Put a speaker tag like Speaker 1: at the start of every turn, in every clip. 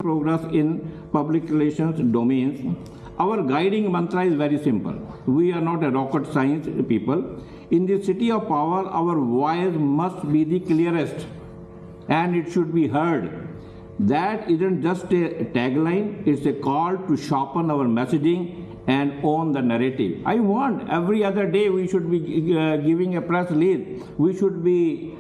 Speaker 1: progress in public relations domains. Our guiding mantra is very simple. We are not a rocket science people. In the city of power, our voice must be the clearest and it should be heard. That isn't just a tagline, it's a call to sharpen our messaging and own the narrative. I want every other day we should be giving a press release. We should be,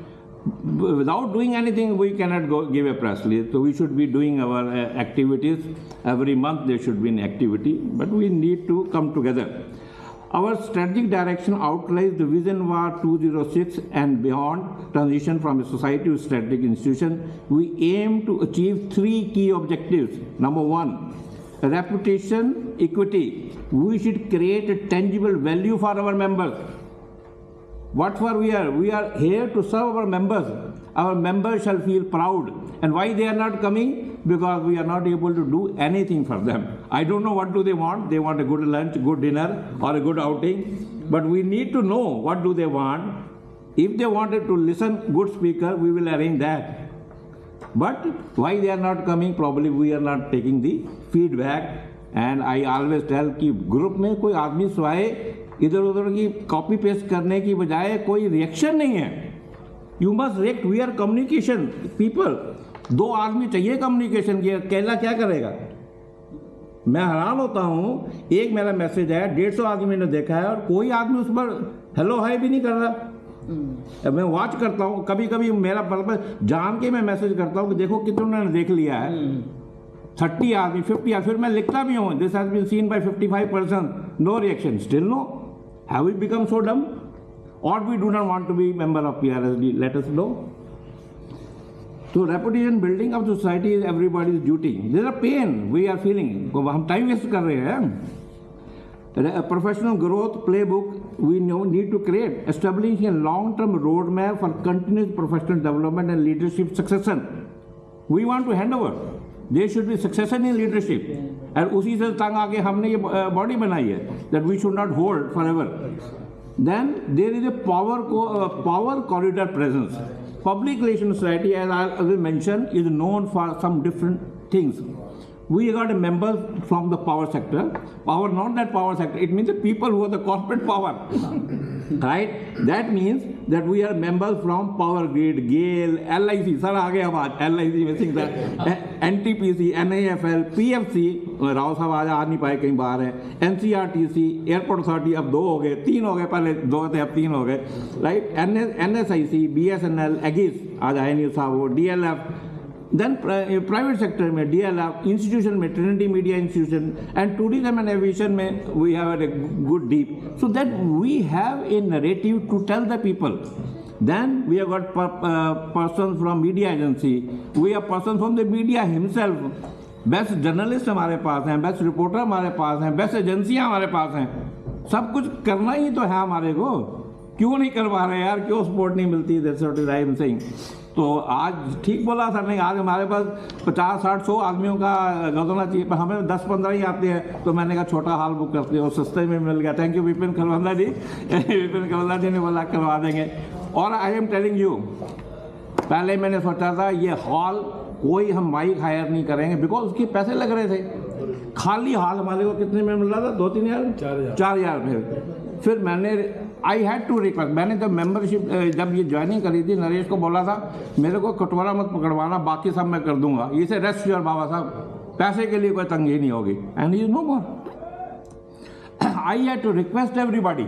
Speaker 1: without doing anything, we cannot give a press release. So we should be doing our activities. Every month there should be an activity, but we need to come together. Our strategic direction outlines the Vision War 206 and beyond transition from a society to strategic institution. We aim to achieve 3 key objectives. Number 1, reputation equity. We should create a tangible value for our members. What for we are? We are here to serve our members. Our members shall feel proud. And why they are not coming? Because we are not able to do anything for them. I don't know what do they want. They want a good lunch, good dinner, or a good outing. But we need to know what do they want. If they wanted to listen good speaker, we will arrange that. But why they are not coming? Probably we are not taking the feedback. And I always tell कि group में कोई आदमी स्वाए इधर उधर की copy paste करने की बजाय कोई रिएक्शन नहीं है. You must react. We are communication people. 2 आदमी चाहिए कम्युनिकेशन की. अकेला क्या करेगा? मैं हैरान होता हूँ. एक मेरा मैसेज है 150 आदमी ने देखा है और कोई आदमी उस पर हेलो हाय भी नहीं कर रहा. मैं वॉच करता हूँ. कभी कभी मेरा पर्पस जान के मैं मैसेज करता हूँ कि देखो कितनों ने देख लिया है. 30 आदमी 50 आदमी. फिर मैं लिखता भी हूँ this has been seen by 55%. No reaction. Still no. Have we become so dumb? Or we do not want to be member of PRSD? Let us know. So reputation building of society is everybody's duty. There is a pain we are feeling. हम time waste कर रहे हैं. A professional growth playbook we need to create. Establishing a long-term roadmap for continuous professional development and leadership succession. We want to hand over. There should be succession in leadership. और उसी से तंग आके हमने ये बॉडी बनाई है that we should not hold forever. Then there is a power corridor presence. Public relations society, as I will mention, is known for some different things. We got members from the power sector. Power, not that power sector. It means the people who are the corporate power. Right? That means that we are members from Power Grid, GAIL, LIC. Sir, आगे अब LIC में सिंह था. NTPC, NAFL, PFC. Rao साहब आज आ नहीं पाए, कहीं बाहर हैं. NCRTC, एयरपोर्ट अथॉरिटी अब 2 हो गए, 3 हो गए. पहले 2 थे, अब 3 हो गए. राइट? NSIC, BSNL, AGIS आज आए नहीं साहब वो. DLF. Then private sector में DLF, institution में Trinity Media Institution, and tourism and aviation में we have a good deep. So that we have a narrative to tell the people. Then we have got persons from media agency. We have persons from the media himself. Best journalist हमारे पास हैं, best reporter हमारे पास हैं, best एजेंसियाँ हमारे पास हैं. सब कुछ करना ही तो है हमारे को. क्यों नहीं करवा रहे यार? क्यों सपोर्ट नहीं मिलती? That's what I am saying. तो आज ठीक बोला सर ने. आज हमारे पास 50, 60, 100 आदमियों का होना चाहिए, पर हमें 10-15 ही आते हैं. तो मैंने कहा छोटा हॉल बुक करते हो, सस्ते में मिल गया. थैंक यू विपिन खलवंदा जी. विपिन खलवंदा जी ने बोला करवा देंगे. और आई एम टेलिंग यू, पहले मैंने सोचा था ये हॉल कोई हम माइक हायर नहीं करेंगे बिकॉज उसके पैसे लग रहे थे. खाली हॉल हमारे को कितने में मिल रहा था? 2-3 हज़ार, 4 हज़ार. फिर मैंने आई हैड टू रिक्वेस्ट. मैंने जब मेंबरशिप जब ये ज्वाइनिंग करी थी, नरेश को बोला था मेरे को कटोरा मत पकड़वाना, बाकी सब मैं कर दूंगा. इसे रेस्ट योर बाबा साहब, पैसे के लिए कोई तंगी नहीं होगी. And you know more. I had to request everybody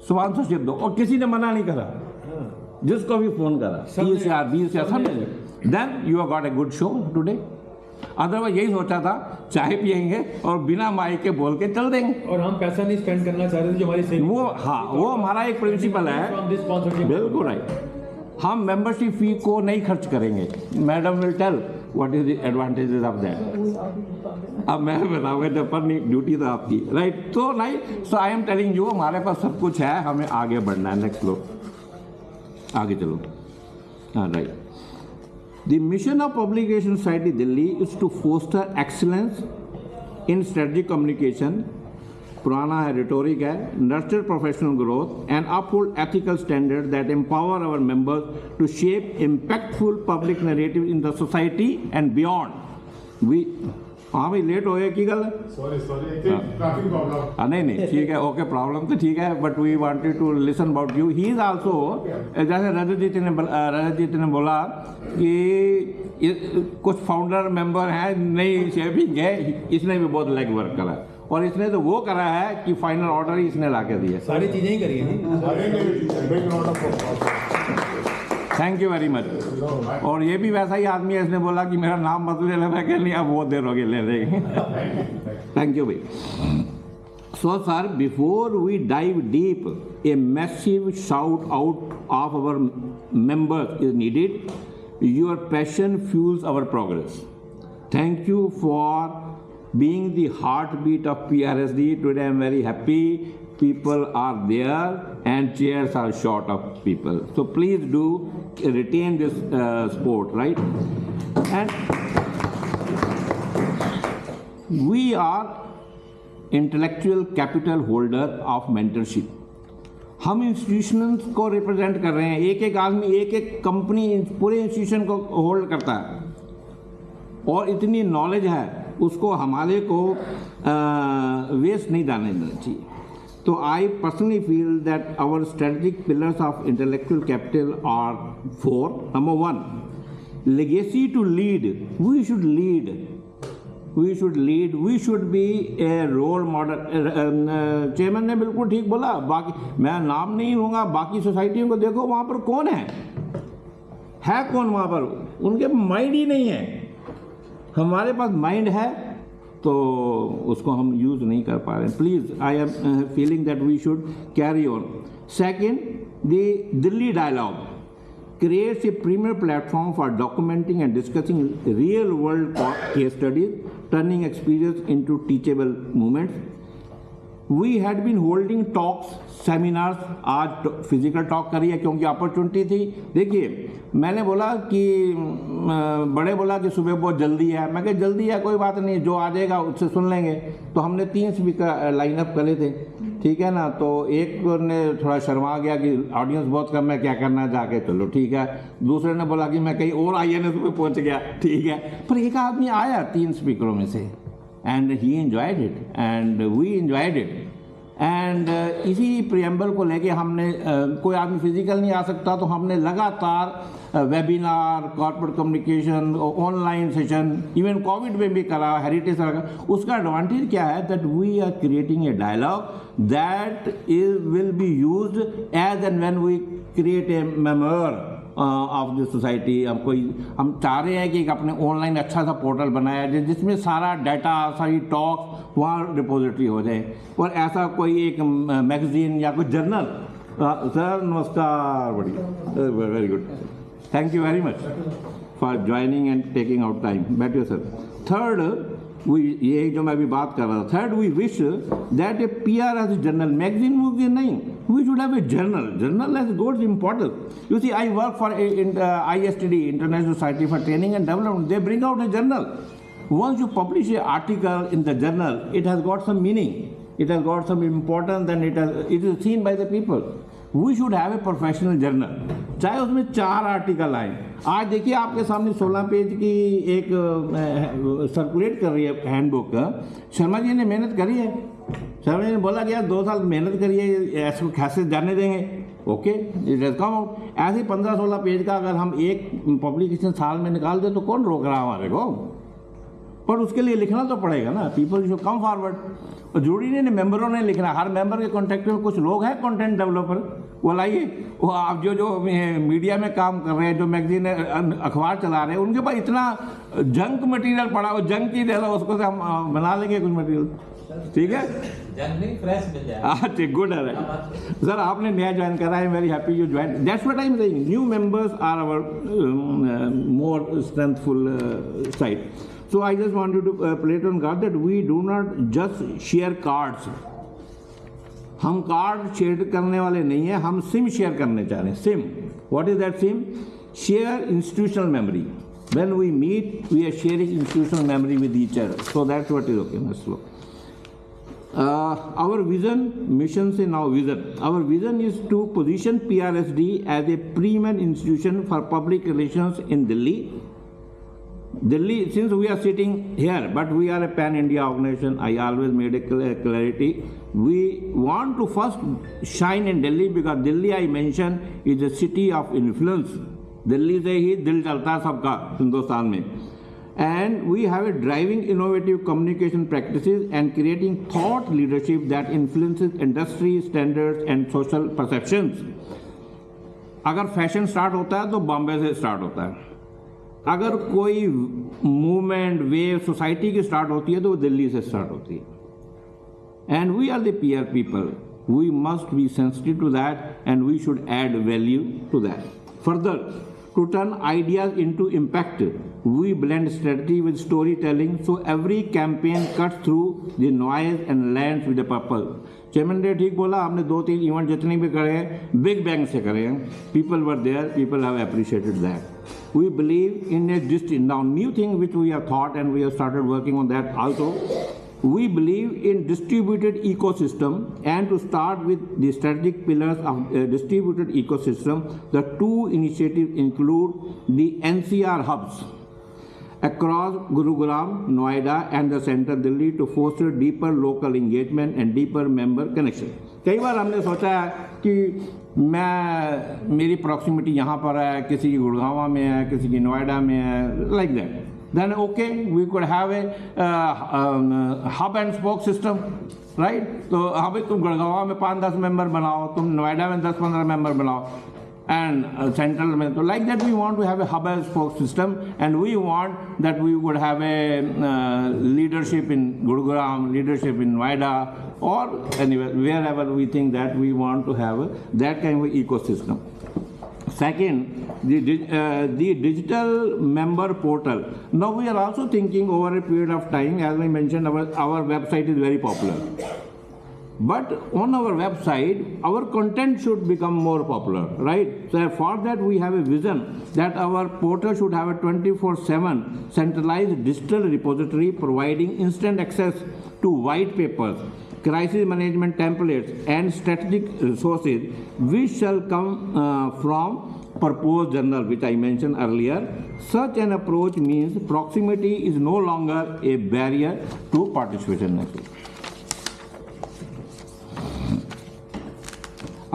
Speaker 1: sponsorship दो, और किसी ने मना नहीं करा. जिसको भी फोन करा 30,000, 20,000 सब. Then you have got a good show today. Otherwise यही सोचा था चाय पियेंगे और बिना माइक के बोल के चल देंगे.
Speaker 2: और हम पैसा नहीं स्पेंड करना चाह रहे थे जो हमारी सेविंग.
Speaker 1: वो हाँ, वो हमारा एक प्रिंसिपल है. बिल्कुल राइट. हम मेंबरशिप फी को नहीं खर्च करेंगे. Madam will tell what is the advantages of that. अब मैं बताऊंगा जब पर नहीं ड्यूटी तो आपकी. राइट? तो right. So I am telling you हमारे पास सब कुछ है, हमें आगे बढ़ना है. नेक्स्ट लो, आगे चलो. हाँ right. The mission of Public Relations Society Delhi is to foster excellence in strategic communication, पुराना है, rhetoric है, nurture professional growth and uphold ethical standards that empower our members to shape impactful public narrative in the society and beyond. We हाँ भाई late हो गए की गल
Speaker 3: sorry traffic problem
Speaker 1: नहीं ठीक है ओके प्रॉब्लम तो ठीक है but we wanted to listen about you he is also जैसे रजत जी ने बोला कि कुछ फाउंडर मेंबर हैं नई शेपिंग है, इसने भी बहुत लेग वर्क करा और इसने तो वो करा है कि फाइनल ऑर्डर ही इसने ला के दिया।
Speaker 2: सारी चीजें ही करी हैं।
Speaker 1: Thank you very much. और ये भी वैसा ही आदमी है, इसने बोला कि मेरा नाम मत ले लेना कि नहीं, अब बहुत देर हो गई ले लेंगे। थैंक यू भाई। So sir, before we dive deep, a massive shout out of our members is needed. Your passion fuels our progress. Thank you for being the heartbeat of PRSD. Today I am very happy. People are there and chairs are short of people. So please do retain this sport, right? And we are intellectual capital holder of mentorship. हम institutions को represent कर रहे हैं, एक एक आदमी एक एक कंपनी पूरे इंस्टीट्यूशन को होल्ड करता है और इतनी नॉलेज है उसको हमारे को वेस्ट नहीं जाने देना चाहिए। तो I personally feel that our strategic pillars of intellectual capital are 4। Number 1, legacy to lead. We should lead, we should be a role model। Chairman ने बिल्कुल ठीक बोला, बाकी मैं नाम नहीं लूँगा, बाकी सोसाइटियों को देखो वहाँ पर कौन है कौन वहाँ पर, उनके माइंड ही नहीं है। हमारे पास माइंड है तो उसको हम यूज़ नहीं कर पा रहे हैं। Please I am feeling that we should carry on. Second, the Delhi dialogue creates a premier platform for documenting and discussing real-world case studies, turning experience into teachable moments. We had been holding talks, seminars, आज physical talk करी है क्योंकि opportunity थी। देखिए मैंने बोला कि बड़े बोला कि सुबह बहुत जल्दी है, मैं कहा जल्दी है कोई बात नहीं, जो आ जाएगा उससे सुन लेंगे। तो हमने 3 स्पीकर लाइनअप करे थे, ठीक है ना। तो एक ने थोड़ा शर्मा गया कि ऑडियंस बहुत कम है, क्या करना है जाके, चलो ठीक है। दूसरे ने बोला कि मैं कहीं और INS पे पहुंच गया, ठीक है। पर एक आदमी आया 3 स्पीकरों में से and he enjoyed it and we enjoyed it. And इसी प्रियम्बल को लेके हमने कोई आदमी फिजिकल नहीं आ सकता तो हमने लगातार webinar, corporate communication, online session, even covid में भी करा, हेरिटेज रखा। उसका एडवांटेज क्या है that we are creating a dialogue that will be used as and when we create a memoir of the society. हम चाह रहे हैं कि एक अपने ऑनलाइन अच्छा सा पोर्टल बनाया जाए जिसमें सारा डाटा, सारी टॉक वहाँ डिपॉजिटरी हो जाए। और ऐसा कोई एक मैगजीन या कोई जर्नल। सर नमस्कार, बढ़िया, very good, thank you very much for joining and taking out time. बैठिए सर। थर्ड, ये जो मैं अभी बात कर रहा था, third, we wish that a PR as a journal, magazine मुगजीन नहीं, we should have a journal as got important. You see I work for ISTD, international society for training and development, they bring out a journal. Once you publish an article in the journal, it has got some meaning, it has got some importance, and it is seen by the people. We should have a professional journal, चाहे उसमें 4 article आए। आज देखिए आपके सामने 16 page की एक circulate कर रही है हैंडबुक। शर्मा जी ने मेहनत करी है, शर्मा जी ने बोला कि यार 2 साल मेहनत करिए, ऐसे कैसे जाने देंगे, okay it has come out. ऐसे 15-16 पेज का अगर हम एक पब्लिकेशन साल में निकाल दें तो कौन रोक रहा है हमारे को, पर उसके लिए लिखना तो पड़ेगा ना। People should come forward. और जरूरी नहीं मेंबरों ने लिखना, हर मेंबर के कॉन्टेक्ट में कुछ लोग हैं कंटेंट डेवलपर, वो लाइए, वो आप जो मीडिया में काम कर रहे हैं, जो मैगजीन अखबार चला रहे हैं, उनके पास इतना जंक मटेरियल पड़ा हो, जंक ही दे दो उसको से हम बना लेंगे कुछ मटेरियल, ठीक है।
Speaker 4: फ्रेश मिल जाएगा।
Speaker 1: अच्छा गुड है सर, आपने नया ज्वाइन करा है, very happy you join. That's what I am saying, new members are our more strengthful side. So I just want you to play it on guard that we do not just share cards. हम card share करने वाले नहीं हैं, हम SIM share करने चाह रहे हैं। SIM, what is that SIM? Share institutional memory. When we meet, we are sharing institutional memory with each other. So that's what is okay. Let's slow. Our vision, mission से now vision. Our vision is to position PRSD as a premier institution for public relations in Delhi. Delhi, since we are sitting here, but we are a pan-India organization, I always made a clarity. We want to first shine in Delhi because Delhi, I mentioned, is a city of influence. Delhi से ही दिल चलता है सबका हिंदुस्तान में. And we have a driving innovative communication practices and creating thought leadership that influences industry standards and social perceptions. अगर fashion start होता है तो बॉम्बे से स्टार्ट होता है. अगर कोई मूवमेंट वेव सोसाइटी की स्टार्ट होती है तो वो दिल्ली से स्टार्ट होती है. And we are the peer people. We must be sensitive to that and we should add value to that. Further, to turn ideas into impact, we blend strategy with storytelling, so every campaign cuts through the noise and lands with a purpose. Chairman ने ठीक बोला, हमने 2-3 event जितने भी करे हैं big bang से करे हैं. People were there, people have appreciated that. We believe in a now new thing which we have thought and we have started working on that also. We believe in distributed ecosystem, and to start with the strategic pillars of distributed ecosystem, the 2 initiatives include the NCR hubs across Gurugram, Noida and the central Delhi to foster deeper local engagement and deeper member connection. कई बार हमने सोचा है कि मेरी proximity यहाँ पर है, किसी की गुड़गांव में है, किसी की नोएडा में है, like that. Then okay, we could have a hub and spoke system, right? तो अभी तुम गुड़गांव में 5-10 मेंबर बनाओ, तुम नोएडा में 10-15 मेंबर बनाओ, and central में तो like that we want to have a hub and spoke system, and we want that we would have a leadership in Gurugram, leadership in Noida, or anywhere wherever we think that we want to have that kind of ecosystem. Second, the digital member portal. Now we are also thinking over a period of time, as I mentioned, our website is very popular. But on our website, our content should become more popular, right? So for that, we have a vision that our portal should have a 24/7 centralized digital repository providing instant access to white papers, crisis management templates, and strategic resources, which shall come from proposed journal, which I mentioned earlier. Such an approach means proximity is no longer a barrier to participation.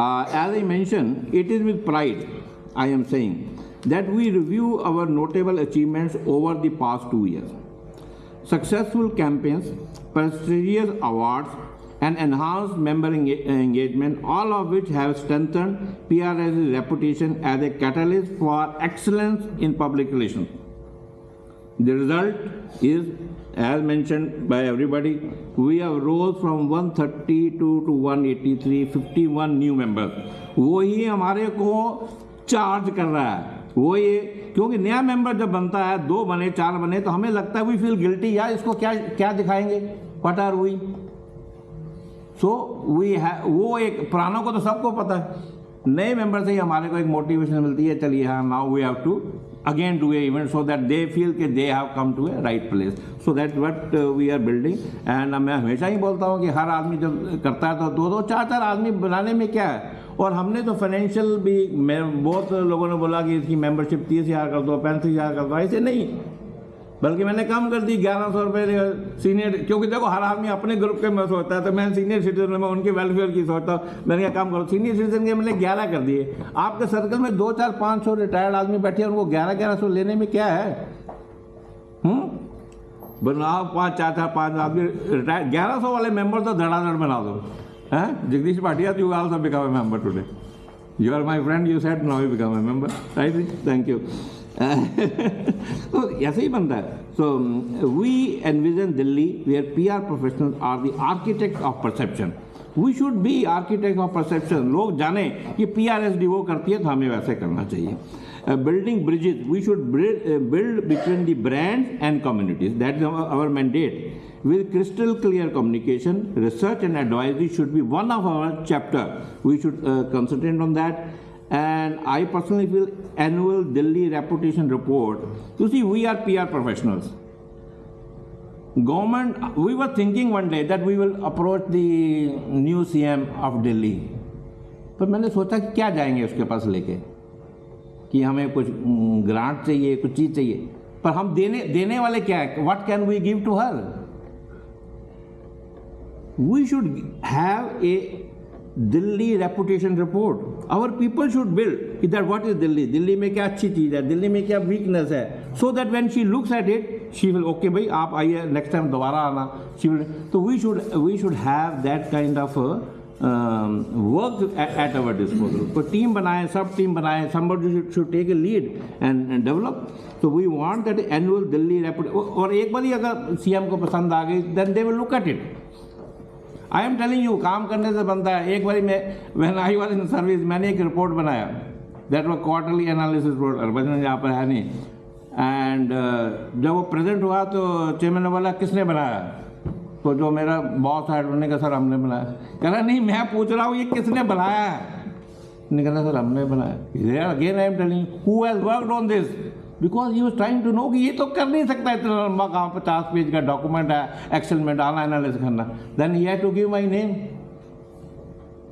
Speaker 1: As I mentioned, it is with pride I am saying that we review our notable achievements over the past 2 years. Successful campaigns, prestigious awards, and enhanced member engagement, all of which have strengthened PRS's reputation as a catalyst for excellence in public relations. The result is, as mentioned by everybody, we have rose from 132 to 183, 51 new members. वो ही हमारे को charge कर रहा है. वो ये क्योंकि नया मेंबर जब बनता है, 2 बने 4 बने, तो हमें लगता है वी फील गिल्टी, यार इसको क्या दिखाएंगे, what are we. So we have, वो एक पुरानों को तो सबको पता है, नए मेंबर से ही हमारे को एक मोटिवेशन मिलती है, चलिए हाँ now we have to again do a event so that they feel कि they have come to a right place. So that what we are building. And मैं हमेशा ही बोलता हूँ कि हर आदमी जब करता है तो 2-2, 4-4 आदमी बनाने में क्या है. और हमने तो फाइनेंशियल भी, बहुत लोगों ने बोला कि इसकी मेंबरशिप 30,000 कर दो, 35,000 कर दो. ऐसे नहीं, बल्कि मैंने कम कर दी 1100 रुपये सीनियर, क्योंकि देखो हर आदमी अपने ग्रुप के में सोचता है, तो मैं सीनियर सिटीजन में उनके वेलफेयर की सोचता हूँ. मैंने कहा कम करो, सीनियर सिटीजन के मैंने 11 कर दिए. आपके सर्कल में 2-4-500 रिटायर्ड आदमी बैठे हैं, उनको 1100 लेने में क्या है. बनाओ 5-4-5 आदमी रिटायर, 1100 वाले मेंबर तो धड़ाधड़ बना दो. Jagdish Bhatia, you also become a member today. You are my friend, you said now you become a member, right. Thank you. तो ऐसे ही बनता है. So we envision Delhi where PR professionals are the architect of perception. We should be architect of perception. लोग जाने कि PRSD वो करती है तो हमें वैसे करना चाहिए. Building bridges, we should build between the brands and communities. That is our mandate. With crystal clear communication, research and advisory should be one of our chapter. We should concentrate on that. And I personally feel annual Delhi reputation report. You see, we are PR professionals. Government, we were thinking one day that we will approach the new CM of Delhi. पर मैंने सोचा कि क्या जाएंगे उसके पास लेके, कि हमें कुछ ग्रांट चाहिए, कुछ चीज़ चाहिए. पर हम देने वाले क्या है? What can we give to her? We should have a Delhi reputation report. Our people should build that what is Delhi, Delhi में क्या अच्छी चीज़ है, दिल्ली में क्या वीकनेस है, so that when she looks at it she will okay भाई आप आइए नेक्स्ट टाइम दोबारा आना. She will. तो we should have that kind of work at our disposal. तो टीम बनाए, सब टीम बनाए, somebody should take a lead and develop. So we want that annual Delhi report. और एक बार ही अगर सीएम को पसंद आ गई then they will look at it. I am telling you, काम करने से बनता है. एक बारी मैं when I was in service मैंने एक रिपोर्ट बनाया, that was quarterly analysis report. Harbhajan यहाँ पर है नहीं. एंड जब वो प्रेजेंट हुआ तो चेयरमैन ने बोला किसने बनाया? तो जो मेरा बॉस है उन्होंने कहा सर हमने बनाया. कह रहा नहीं मैं पूछ रहा हूँ ये किसने बनाया है? उन्होंने कहा सर हमने बनाया. Again I am telling who has worked on this, because he was trying to know कि ये तो कर नहीं सकता इतना लंबा काम, 50 पेज का डॉक्यूमेंट है, एक्सेल में डालना, एनालिसिस करना. Then he had to give my name.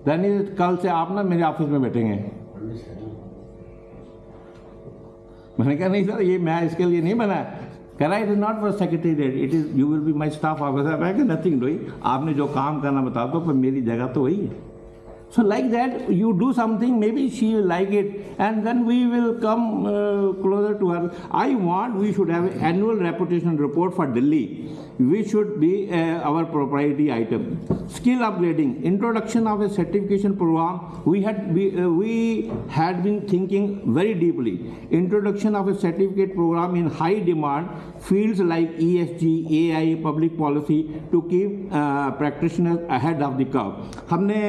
Speaker 1: Then कल से आप ना मेरे ऑफिस में बैठेंगे. मैंने कहा नहीं सर ये मैं इसके लिए नहीं बनाया. कह रहा it is not for secretariat, it is you will be my staff officer. मैं कहा नथिंग डूइंग, आपने जो काम करना बता दो पर मेरी जगह तो वही है. So like that, you do something, maybe she will like it, and then we will come closer to her. I want we should have an annual reputation report for Delhi. We should be our proprietary item. Skill upgrading, introduction of a certification program. We had been thinking very deeply. Introduction of a certificate program in high demand fields like ESG, AI, public policy to keep practitioners ahead of the curve. हमने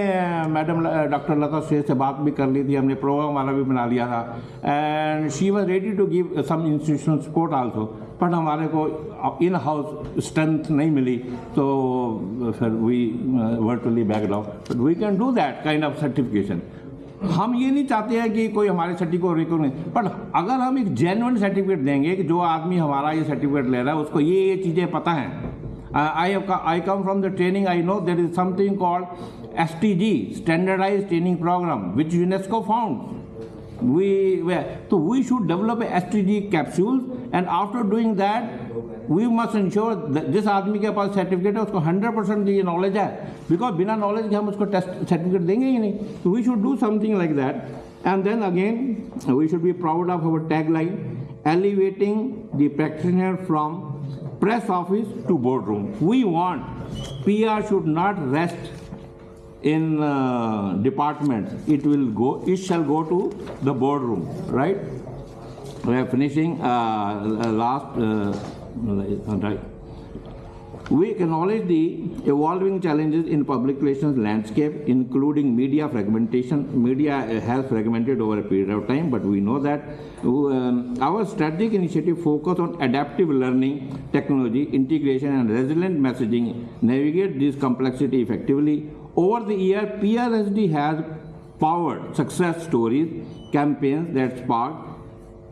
Speaker 1: madam doctor लता शेख से बात भी कर ली थी, हमने programme वाला भी बना लिया था. And she was ready to give some institutional support also, but हमारे को इन हाउस स्ट्रेंथ नहीं मिली, तो फिर we virtually backed out. But we can do that kind of certification. हम ये नहीं चाहते हैं कि कोई हमारे सर्टिफिकेट को रिकॉग्नाइज, बट अगर हम एक जेन्युइन सर्टिफिकेट देंगे कि जो आदमी हमारा ये सर्टिफिकेट ले रहा है उसको ये चीज़ें पता हैं. I come from the training. I know there is something called STG, Standardized Training Program, which UNESCO found. So we should develop a STG capsules, and after doing that, we must ensure that जिस आदमी के पास certificate है उसको 100% ये knowledge है, because बिना knowledge के हम उसको टेस्ट सर्टिफिकेट देंगे ही नहीं. So we should do something like that. And then again, we should be proud of our tagline, elevating the practitioner from press office to boardroom. We want PR should not rest in departments. It shall go to the boardroom, right? We are finishing last. Right. We acknowledge the evolving challenges in public relations landscape, including media fragmentation. Media has fragmented over a period of time, but we know that our strategic initiative focus on adaptive learning, technology, integration, and resilient messaging navigate this complexity effectively. Over the year, PRSD has powered success stories, campaigns that sparked.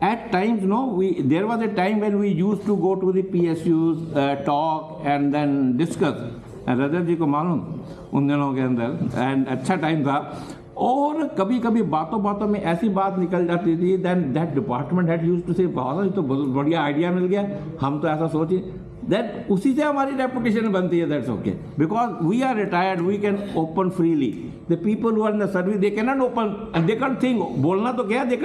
Speaker 1: At times, there was a time when we used to go to the PSUs, talk and then discuss. रजत जी को मालूम उन दिनों के अंदर, and अच्छा time था. और कभी कभी बातों बातों में ऐसी बात निकल जाती थी, then that department had used to say बहुत ये तो बढ़िया आइडिया मिल गया, हम तो ऐसा सोचे. दैट उसी से हमारी रेपुटेशन बनती है. That's okay, because we are retired, we can open freely. The people who are in the service they can not open, they can't think. बोलना तो क्या, they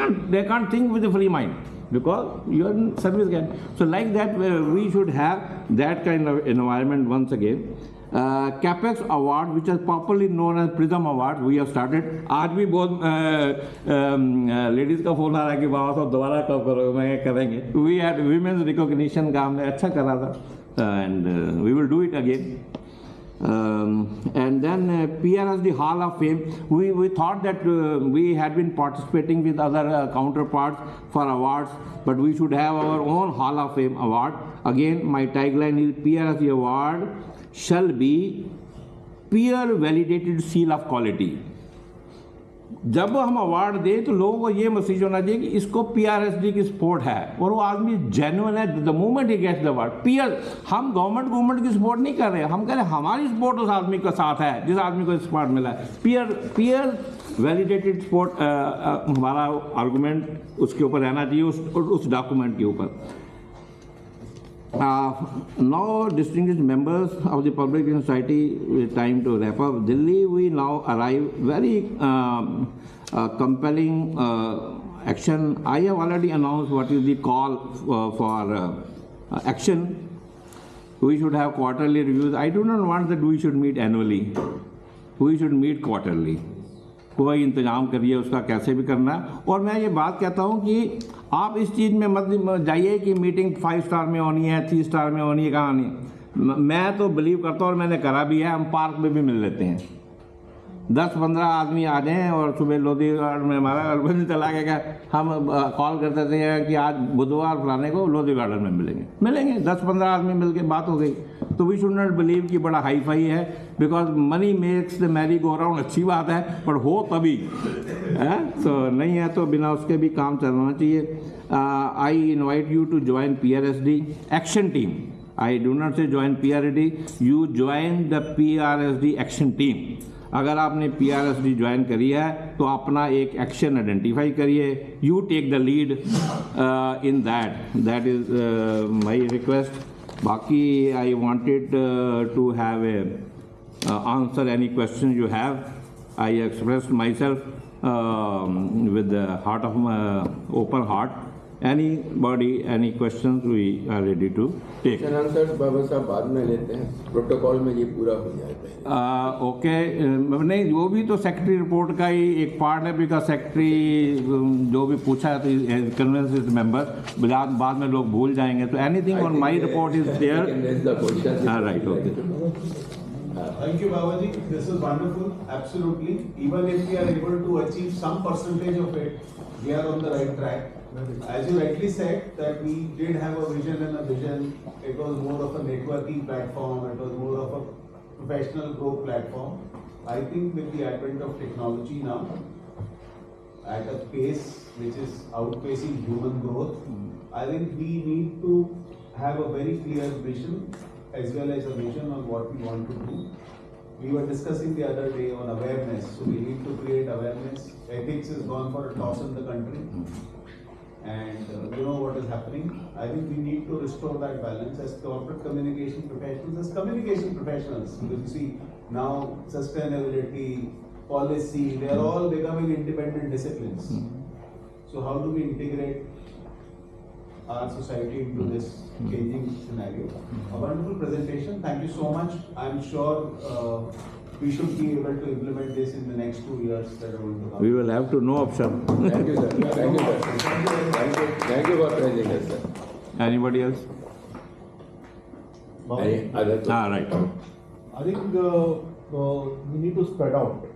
Speaker 1: can't think with free mind because you are in service again. So like that we should have that kind of environment once again. CAPEX award, which is popularly known as Prism Award, we have started. आज भी बहुत ladies का phone आ रहा है कि बाबा साहब दोबारा कब करोगे, मैं करेंगे. We had women's recognition का हमने अच्छा करा था, and we will do it again. And then PRSD Hall of Fame, we thought that we had been participating with other counterparts for awards, but we should have our own Hall of Fame award. Again, my tagline is PRSD award shall be peer validated seal of quality. जब हम award दें तो लोगों को ये message होना चाहिए कि इसको PRSD की सपोर्ट है और वो आदमी जेन्युइन है. The moment he gets the award. Peer, हम गवर्नमेंट की सपोर्ट नहीं कर रहे, हम कह रहे हैं हमारी सपोर्ट उस आदमी के साथ है जिस आदमी को सपोर्ट मिला है. पीयर वैलिडेटेड सपोर्ट हमारा आर्गूमेंट उसके ऊपर रहना चाहिए, उस डॉक्यूमेंट के ऊपर. Now, distinguished members of the Public Society, it's time to wrap up. Delhi, we now arrive very compelling action. I have already announced what is the call for action. We should have quarterly reviews. I do not want that we should meet annually. We should meet quarterly. कोई इंतजाम करिए उसका कैसे भी करना है। और मैं ये बात कहता हूँ कि आप इस चीज़ में मत जाइए कि मीटिंग 5 स्टार में होनी है, 3 स्टार में होनी है, कहाँ नहीं। मैं तो बिलीव करता हूँ और मैंने करा भी है, हम पार्क में भी मिल लेते हैं। 10-15 आदमी आ जाएं और सुबह लोधीगढ़ में हमारा अरविंद चला गया, हम कॉल कर देते हैं कि आज बुधवार फलाने को लोधी गार्डन में मिलेंगे 10-15 आदमी मिल के बात हो गई। तो वी शुड नॉट बिलीव कि बड़ा हाई फाई है, because money makes the merry go round, अच्छी बात है, पर हो तभी है। तो नहीं है तो बिना उसके भी काम चलना चाहिए। I invite you to join PRSD action team. I do not say join PRSD, you join the PRSD action team. अगर आपने PRSD ज्वाइन करी है तो अपना एक एक्शन आइडेंटिफाई करिए, you take the lead in that is my request. बाकी I wanted to have a answer any question you have. I express myself with the heart of open heart. Anybody, any questions, we are ready to take.
Speaker 5: Question answers बाबा साहब बाद में लेते हैं, protocol में ये पूरा हो जाए पहले।
Speaker 1: ओके, नहीं वो भी तो सेक्रेटरी रिपोर्ट का ही एक पार्ट है, बिकॉज सेक्रेटरी जो भी पूछा है तो कन्वेंस मेंबर बाद में लोग भूल जाएंगे। तो anything on my report is there. Right, okay.
Speaker 2: Thank you, Babaji. This is wonderful. Absolutely. Even if we are able to achieve some percentage of it, we are on the right track. As you rightly said, that we did have a vision and a vision. It was more of a networking platform. It was more of a professional growth platform. I think with the advent of technology now, at a pace which is outpacing human growth, I think we need to have a very clear vision as well as a vision on what we want to do. We were discussing the other day on awareness, so we need to create awareness. Ethics has gone for a toss in the country, and you know what is happening. I think we need to restore that balance as corporate communication professionals, as communication professionals, because you see now sustainability, policy, they are all becoming independent disciplines. So how do we integrate our society into this changing scenario? A wonderful presentation. Thank you so much. I'm sure we should be able to implement this in the next 2 years that are going to come.
Speaker 1: We will have to know option.
Speaker 5: Thank you, sir. Thank you, sir. Thank you for praising us, sir.
Speaker 1: Anybody else?
Speaker 5: Any other questions?
Speaker 1: Right.
Speaker 3: I think we need to spread out,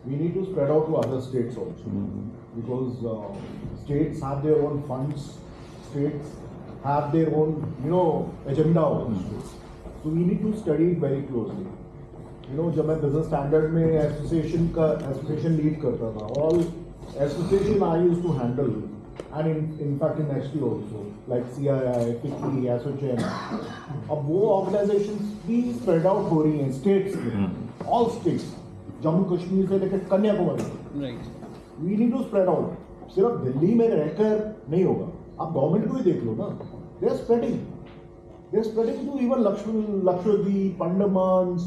Speaker 3: we need to spread out to other states also, because states have their own funds, states have their own, agenda also. So we need to study it very closely. जब मैं Business Standard में association lead करता था, all association I used to handle, and in fact in next also like CII, FICCI, ASSOCHAM. अब वो organisations भी spread out हो रही हैं स्टेट्स में, ऑल स्टेट्स, जम्मू कश्मीर से लेकर Kanyakumari. We need to spread out. सिर्फ दिल्ली में रहकर नहीं होगा, आप गवर्नमेंट को ही देख लो ना, they are spreading to even Lakshadweep, Andamans,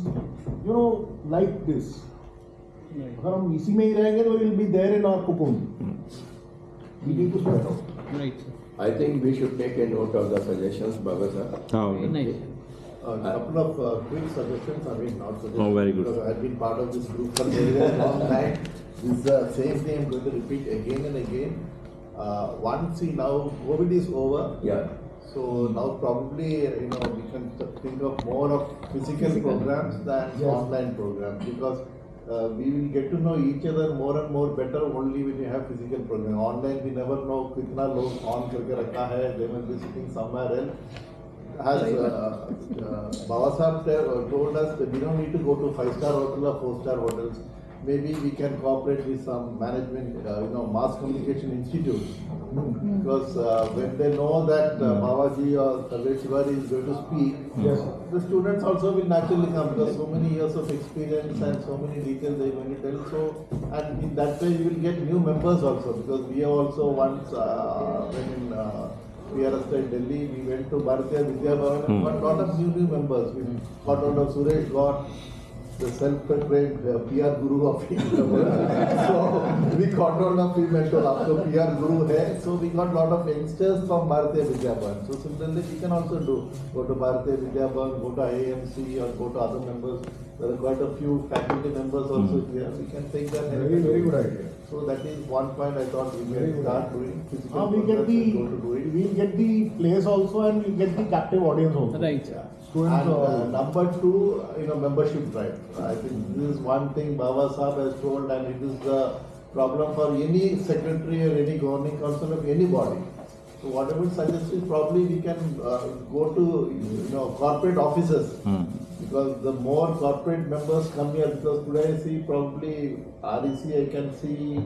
Speaker 3: like this. अगर हम इसी में ही रहेंगे तो we'll be there in our cocoon. We need to spread out.
Speaker 6: Right.
Speaker 5: I think we should take a note of the suggestions, Baba sir.
Speaker 6: Nice.
Speaker 7: A couple of quick suggestions, I mean not suggestions.
Speaker 1: Oh, very good.
Speaker 7: Because I've been part of this group for a very long time. This is the same thing I'm going to repeat again and again. Once now COVID is over.
Speaker 5: Yeah.
Speaker 7: So now probably we can think of more of physical programs than online programs, because we will get to know each other more and more better only when you have physical program. Online we never know कितना लोग on करके रखा है, they will be sitting somewhere else. As Baba Sahab told us that we don't need to go to 5-star hotel or 4-star hotels. Maybe we can cooperate with some management, mass communication institutes. Because when they know that Babaji or Sarvesh Shivari is going to speak, the students also will naturally come, because so many years of experience and so many details they are going to tell. So, and in that way you will get new members also, because we have also once when in PRS Delhi, we went to Bharatiya Vidya Bhavan and got lot of new members. We got hold of Suresh, got the self-proclaimed PR guru of India. So we got hold of him and told, "Aapko PR guru hai." So we got lot of youngsters from Bharatiya Vidya Bhavan. So similarly, we can also go to Bharatiya Vidya Bhavan, go to IAMC or go to other members. There are quite a few faculty members also here. We can take that.
Speaker 3: Very, very good idea.
Speaker 7: So that is one point I thought we
Speaker 3: Very
Speaker 7: can
Speaker 3: good.
Speaker 7: start doing. Physical
Speaker 3: We get
Speaker 7: programs and go to do
Speaker 3: the
Speaker 7: it.
Speaker 3: we'll get the place also and we'll get the captive audience also.
Speaker 6: Right.
Speaker 7: Yeah.
Speaker 3: Students
Speaker 7: And
Speaker 3: are-
Speaker 7: number two, membership drive. I think this is one thing Baba Sahab has told, and it is the problem for any secretary or any governing council of any body. So whatever it suggests is probably we can go to corporate offices, because the more corporate members come here, because today I see probably REC, I can see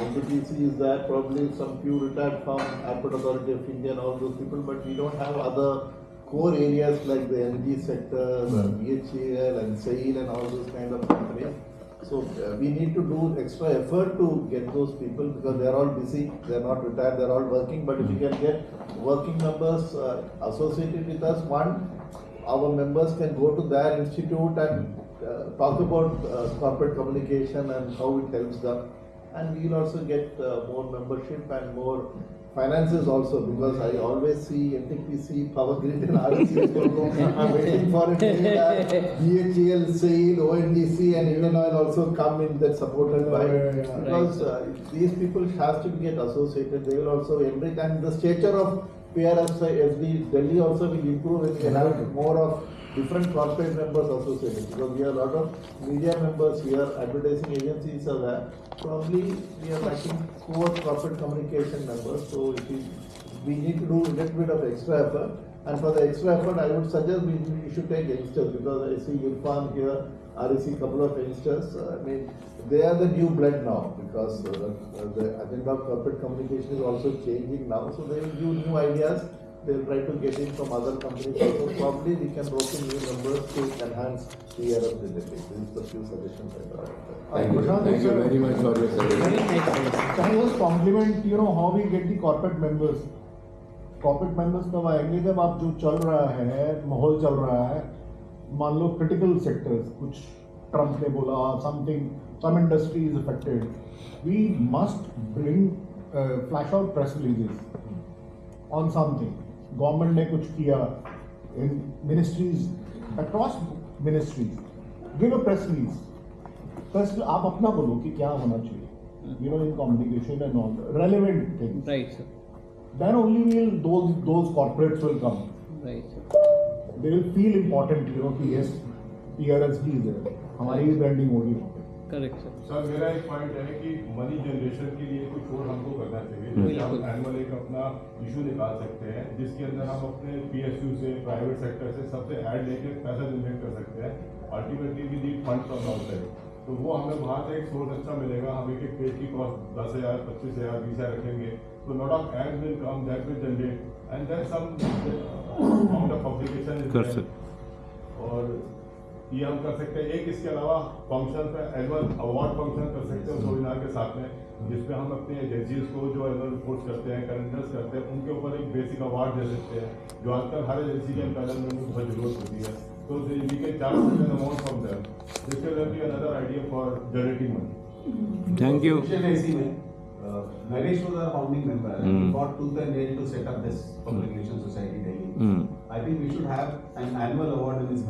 Speaker 7: NTPC is there, probably some few retired from Airport Authority of India and all those people, but we don't have other core areas like the energy sector, BHEL and SAIL and all those kind of companies. So we need to do extra effort to get those people, because they are all busy, they are not retired, they are all working. But if we can get working members associated with us, one, our members can go to their institute and talk about corporate communication and how it helps them. And we will also get more membership and more finances also, because I always see NTPC, Power Grid and REC logo. I'm waiting for it. BHEL, SAIL, ONDC and Indian Oil also come in that supported by.
Speaker 3: Yeah.
Speaker 7: Because these people has to get associated. They will also enrich, and the stature of PRSI Delhi also will improve when we have more of different corporate members associated, because we have a lot of media members here, advertising agencies are there. Probably we are lacking core corporate communication members, so we need to do a little bit of extra effort. And for the extra effort, I would suggest we should take youngsters, because I see Irfan here, REC couple of youngsters. They are the new blood now, because the agenda of corporate communication is also changing now. So they will give new ideas. They will try to get in from other companies also. Probably we can rope in new members to enhance the year of the debate. This is the few suggestions I got.
Speaker 5: Thank you very much for your suggestion.
Speaker 3: Can you just compliment, how we get the corporate members? Corporate members कब आएंगे जब आप जो चल रहा है, माहौल चल रहा है, मान लो critical sectors, कुछ ट्रम्प ने बोला, some industry is affected. We must bring flash out press releases on something. Government ने कुछ किया in ministries, across ministries, give a press release. First आप अपना बोलो कि क्या होना चाहिए, in communication and all relevant things.
Speaker 6: Right, sir.
Speaker 3: Then only those corporates will come.
Speaker 6: Right, sir.
Speaker 3: They will feel important, कि yes, PRSD is there. हमारी भी branding होगी.
Speaker 6: Correct, sir.
Speaker 8: सर मेरा एक पॉइंट है कि मनी जनरेशन के लिए कुछ और हमको करना चाहिए, जैसे हम एनुअल एक अपना इशू निकाल सकते हैं जिसके अंदर हम अपने PSU से, प्राइवेट सेक्टर से सबसे ऐड लेके पैसा जनरेट कर सकते हैं. Ultimately we need fund from outside, तो वो हमें वहाँ से एक सोर्स अच्छा मिलेगा. हम एक पेज की कॉस्ट 10,000, 25,000, 20,000 रखेंगे, तो lot of ad will come, that will generate and then some amount of publication is there. और ये हम कर सकते हैं. एक इसके अलावा फंक्शन पे एनुअल अवार्ड फंक्शन कर सकते हैं वेबिनार के साथ में, जिसपे हम अपने एजेंसीज को जो एनुअल रिपोर्ट्स करते हैं, कैलेंडर्स करते हैं, उनके ऊपर एक बेसिक अवार्ड दे सकते हैं, जो आजकल हर एजेंसी के पैनल में बहुत जरूरत होती है. तो we can charge certain amount from there. This will be another idea for generating money.
Speaker 1: Thank you.
Speaker 2: AC में Naresh was our founding member. And he fought tooth and nail to set up this public relations society Delhi. I think we should have an annual award in his